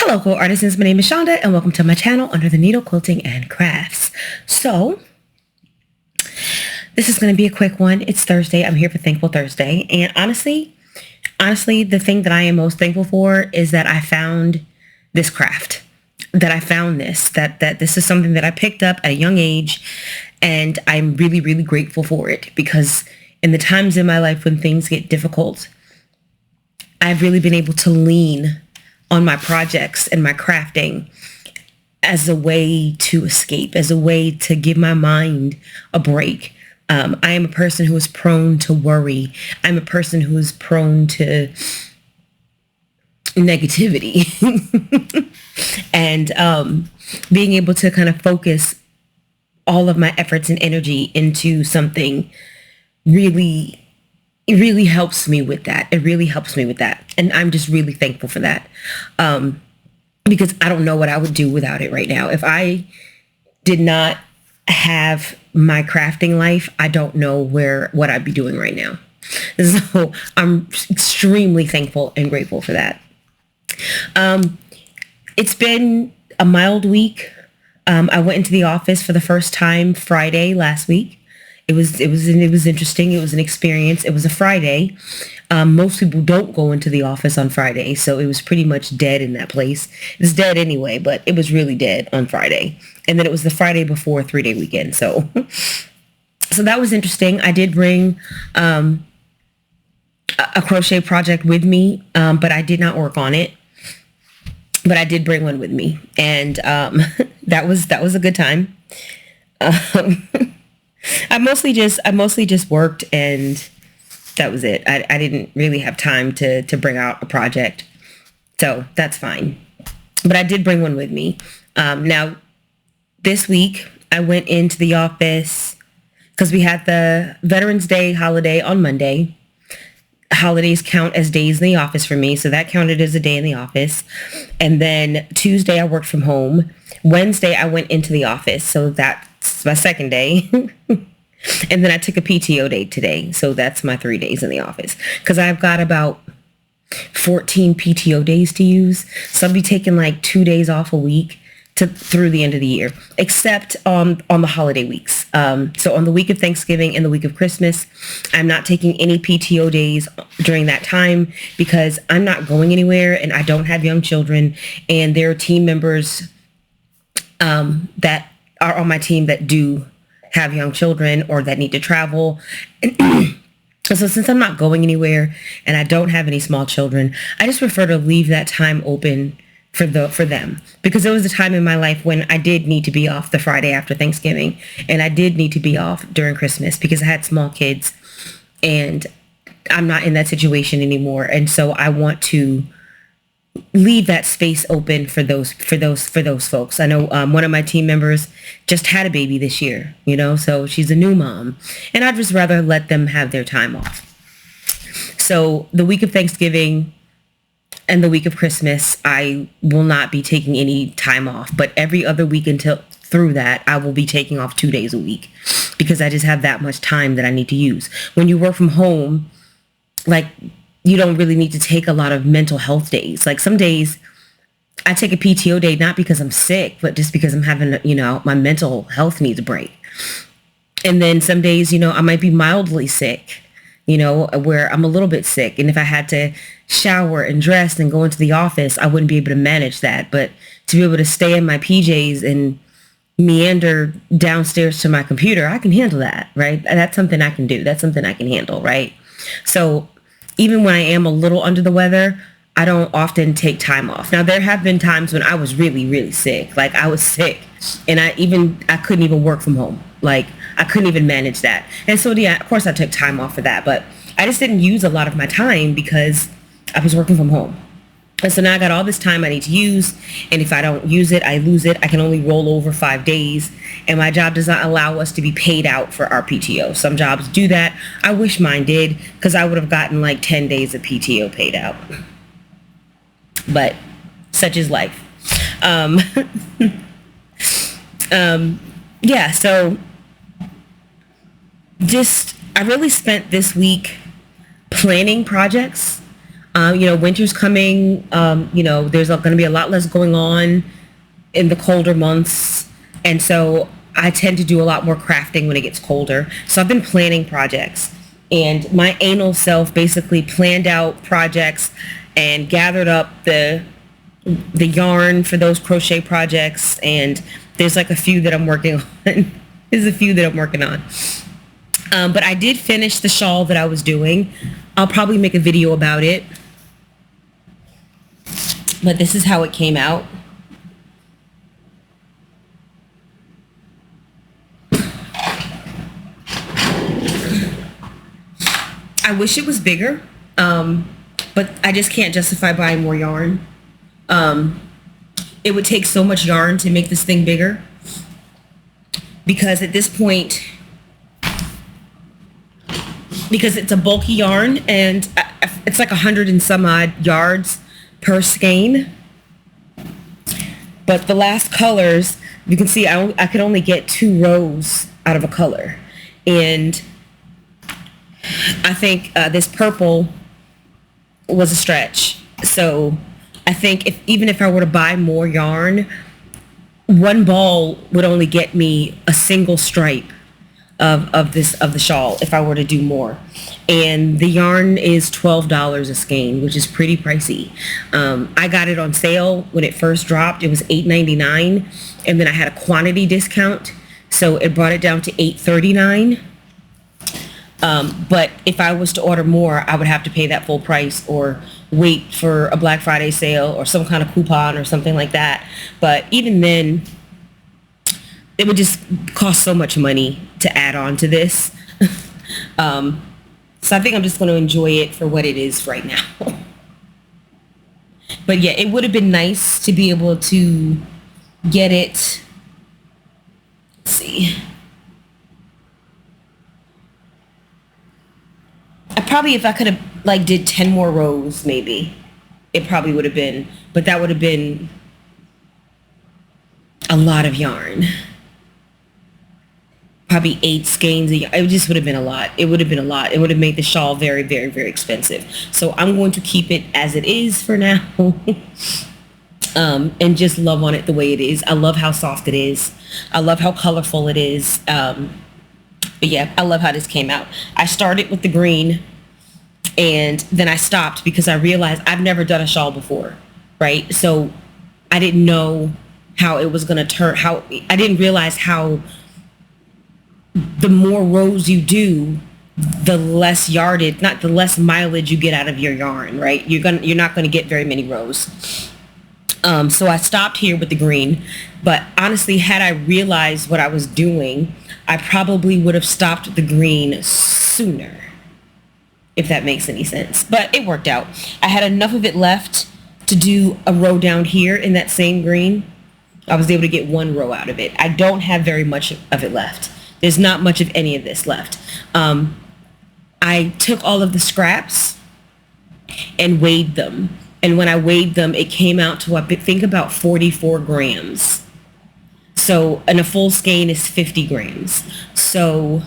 Hello, cool artisans. My name is Shonda, and welcome to my channel Under the Needle Quilting and Crafts. So, this is going to be a quick one. It's Thursday. I'm here for Thankful Thursday, and honestly, the thing that I am most thankful for is that I found this craft. That I found that this is something that I picked up at a young age, and I'm really, really grateful for it because in the times in my life when things get difficult, I've really been able to lean on my projects and my crafting as a way to escape, as a way to give my mind a break. I am a person who is prone to worry. I'm a person who is prone to negativity. And being able to kind of focus all of my efforts and energy into something really, it really helps me with that. It really helps me with that. And I'm just really thankful for that. Because I don't know what I would do without it right now. If I did not have my crafting life, I don't know what I'd be doing right now. So I'm extremely thankful and grateful for that. It's been a mild week. I went into the office for the first time Friday last week. It was interesting. It was an experience. It was a Friday. Most people don't go into the office on Friday, so it was pretty much dead in that place. It's dead anyway, but it was really dead on Friday. And then it was the Friday before a 3-day weekend. So that was interesting. I did bring a crochet project with me, but I did not work on it. But I did bring one with me, and that was a good time. I mostly just worked, and that was it. I didn't really have time to bring out a project, so that's fine. But I did bring one with me. Now, this week I went into the office because we had the Veterans Day holiday on Monday. Holidays count as days in the office for me, so that counted as a day in the office. And then Tuesday I worked from home. Wednesday I went into the office, so that's my second day. And then I took a PTO day today, so that's my 3 days in the office because I've got about 14 PTO days to use. So I'll be taking like 2 days off a week through the end of the year, except on the holiday weeks. So on the week of Thanksgiving and the week of Christmas, I'm not taking any PTO days during that time because I'm not going anywhere and I don't have young children, and there are team members that are on my team that do have young children or that need to travel. So since I'm not going anywhere and I don't have any small children, I just prefer to leave that time open for them, because there was a time in my life when I did need to be off the Friday after Thanksgiving, and I did need to be off during Christmas because I had small kids, and I'm not in that situation anymore. And so I want to leave that space open for those folks. I know one of my team members just had a baby this year, so she's a new mom, and I'd just rather let them have their time off. So the week of Thanksgiving and the week of Christmas, I will not be taking any time off, but every other week through that, I will be taking off 2 days a week because I just have that much time that I need to use. When you work from home, like, you don't really need to take a lot of mental health days. Like, some days I take a PTO day, not because I'm sick, but just because I'm having, my mental health needs a break. And then some days, I might be mildly sick, where I'm a little bit sick. And if I had to shower and dress and go into the office, I wouldn't be able to manage that. But to be able to stay in my PJs and meander downstairs to my computer, I can handle that, right? That's something I can do. That's something I can handle, right? So even when I am a little under the weather, I don't often take time off. Now, there have been times when I was really, really sick. Like, I was sick and I couldn't even work from home. Like, I couldn't even manage that. And so, yeah, of course I took time off for that, but I just didn't use a lot of my time because I was working from home. And so now I got all this time I need to use, and if I don't use it, I lose it. I can only roll over 5 days, and my job does not allow us to be paid out for our PTO. Some jobs do that. I wish mine did, because I would have gotten like 10 days of PTO paid out. But such is life. Yeah, so I really spent this week planning projects Winter's coming. There's going to be a lot less going on in the colder months. And so I tend to do a lot more crafting when it gets colder. So I've been planning projects. And my anal self basically planned out projects and gathered up the yarn for those crochet projects. And there's like a few that I'm working on. There's a few that I'm working on. But I did finish the shawl that I was doing. I'll probably make a video about it. But this is how it came out. I wish it was bigger, but I just can't justify buying more yarn. It would take so much yarn to make this thing bigger, because at this point, because it's a bulky yarn and it's like 100 and some odd yards per skein. But the last colors, you can see I could only get 2 rows out of a color. And I think this purple was a stretch. So I think even if I were to buy more yarn, one ball would only get me a single stripe of the shawl if I were to do more. And the yarn is $12 a skein, which is pretty pricey. I got it on sale when it first dropped. It was $8.99, and then I had a quantity discount, so it brought it down to $8.39. But if I was to order more, I would have to pay that full price or wait for a Black Friday sale or some kind of coupon or something like that. But even then, it would just cost so much money to add on to this. So I think I'm just going to enjoy it for what it is right now. But yeah, it would have been nice to be able to get it. Let's see. If I could have did 10 more rows, maybe it probably would have been, but that would have been a lot of yarn. Probably 8 skeins of yarn. It just would have been a lot. It would have been a lot. It would have made the shawl very, very, very expensive. So I'm going to keep it as it is for now. And just love on it the way it is. I love how soft it is. I love how colorful it is. But yeah, I love how this came out. I started with the green, and then I stopped because I realized I've never done a shawl before, right? So I didn't know how it was going to turn, I didn't realize how the more rows you do, the less yardage, not the less mileage you get out of your yarn, right? You're not going to get very many rows. So I stopped here with the green, but honestly, had I realized what I was doing, I probably would have stopped the green sooner, if that makes any sense. But it worked out. I had enough of it left to do a row down here in that same green. I was able to get 1 row out of it. I don't have very much of it left. There's not much of any of this left. I took all of the scraps and weighed them. And when I weighed them, it came out to, I think, about 44 grams. So, and a full skein is 50 grams. So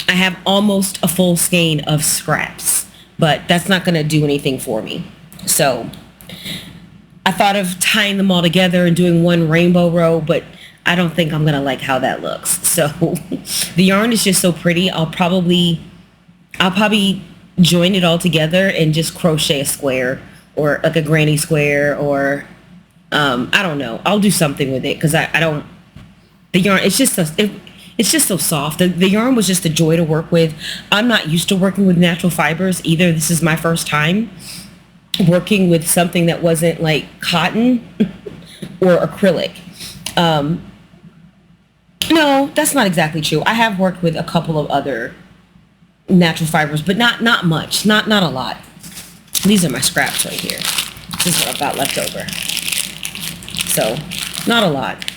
I have almost a full skein of scraps, but that's not going to do anything for me. So I thought of tying them all together and doing 1 rainbow row, but I don't think I'm going to like how that looks. So the yarn is just so pretty. I'll probably join it all together and just crochet a square or like a granny square, or I don't know. I'll do something with it because I don't, the yarn, it's just so soft. The yarn was just a joy to work with. I'm not used to working with natural fibers either. This is my first time working with something that wasn't like cotton or acrylic. No, that's not exactly true. I have worked with a couple of other natural fibers, but not much, not a lot. These are my scraps right here. This is what I've got left over. So, not a lot.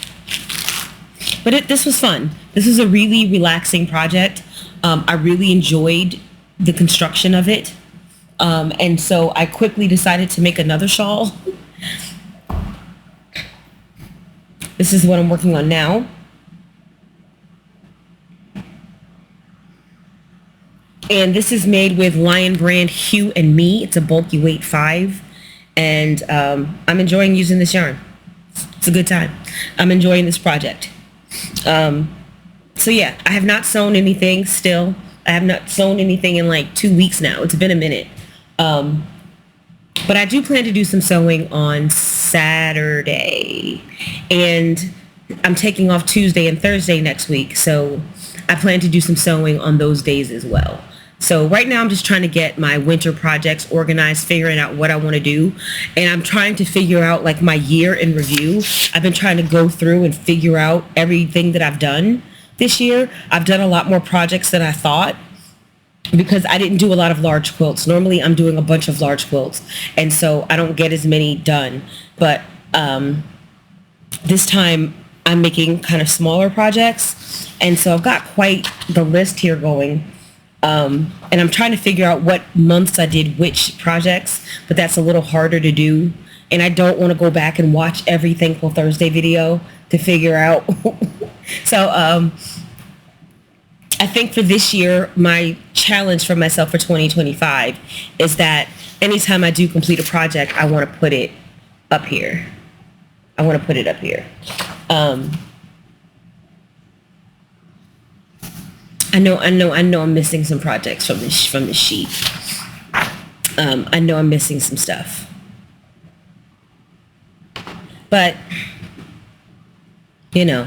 But this was fun. This is a really relaxing project. I really enjoyed the construction of it. And so I quickly decided to make another shawl. This is what I'm working on now. And this is made with Lion Brand Hue and Me. It's a bulky weight 5. And I'm enjoying using this yarn. It's a good time. I'm enjoying this project. So yeah, I have not sewn anything still. I have not sewn anything in like 2 weeks now. It's been a minute. But I do plan to do some sewing on Saturday. And I'm taking off Tuesday and Thursday next week. So I plan to do some sewing on those days as well. So right now I'm just trying to get my winter projects organized, figuring out what I want to do. And I'm trying to figure out like my year in review. I've been trying to go through and figure out everything that I've done this year. I've done a lot more projects than I thought because I didn't do a lot of large quilts. Normally I'm doing a bunch of large quilts. And so I don't get as many done. But this time I'm making kind of smaller projects. And so I've got quite the list here going. And I'm trying to figure out what months I did which projects, but that's a little harder to do. And I don't want to go back and watch every Thankful Thursday video to figure out. So I think for this year, my challenge for myself for 2025 is that anytime I do complete a project, I want to put it up here. I want to put it up here. I know I'm missing some projects from this sheet. I know I'm missing some stuff. But, you know.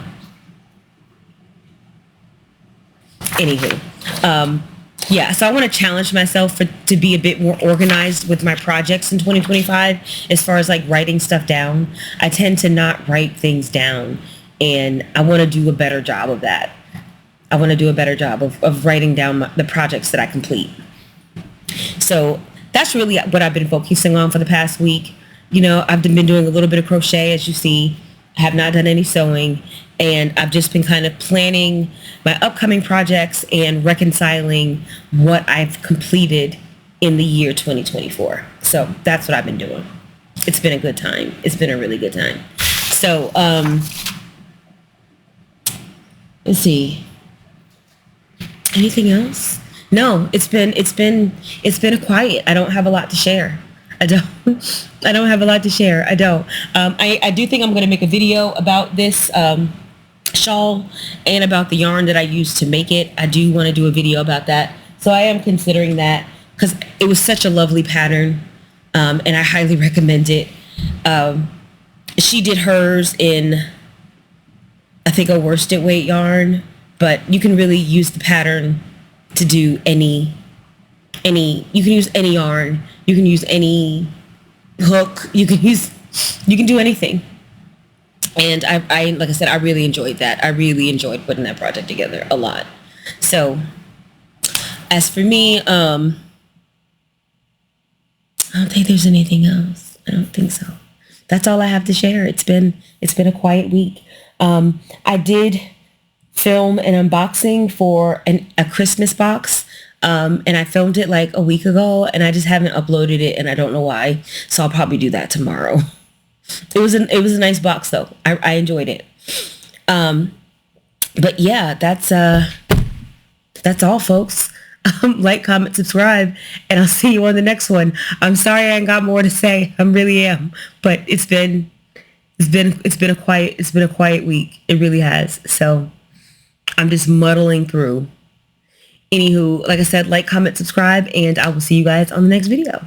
Anywho. Yeah, so I want to challenge myself to be a bit more organized with my projects in 2025 as far as like writing stuff down. I tend to not write things down, and I want to do a better job of that. I want to do a better job of writing down the projects that I complete. So that's really what I've been focusing on for the past week. You know, I've been doing a little bit of crochet, as you see. I have not done any sewing, and I've just been kind of planning my upcoming projects and reconciling what I've completed in the year 2024. So that's what I've been doing. It's been a good time. It's been a really good time. So let's see. Anything else? No, it's been a quiet. I don't have a lot to share. I don't have a lot to share. I don't. I do think I'm going to make a video about this shawl and about the yarn that I used to make it. I do want to do a video about that. So I am considering that because it was such a lovely pattern, and I highly recommend it. She did hers in, I think, a worsted weight yarn. But you can really use the pattern to do any, you can use any yarn, you can use any hook, you can do anything. And I like I said, I really enjoyed that. I really enjoyed putting that project together a lot. So as for me, I don't think there's anything else. I don't think so. That's all I have to share. It's been a quiet week. I did film an unboxing for a Christmas box, and I filmed it like a week ago, and I just haven't uploaded it, and I don't know why. So I'll probably do that tomorrow. It was a nice box though. I enjoyed it. But yeah, that's all, folks. Like, comment, subscribe, and I'll see you on the next one. I'm sorry I ain't got more to say. I really am, but it's been a quiet week. It really has. So I'm just muddling through. Anywho, like I said, like, comment, subscribe, and I will see you guys on the next video.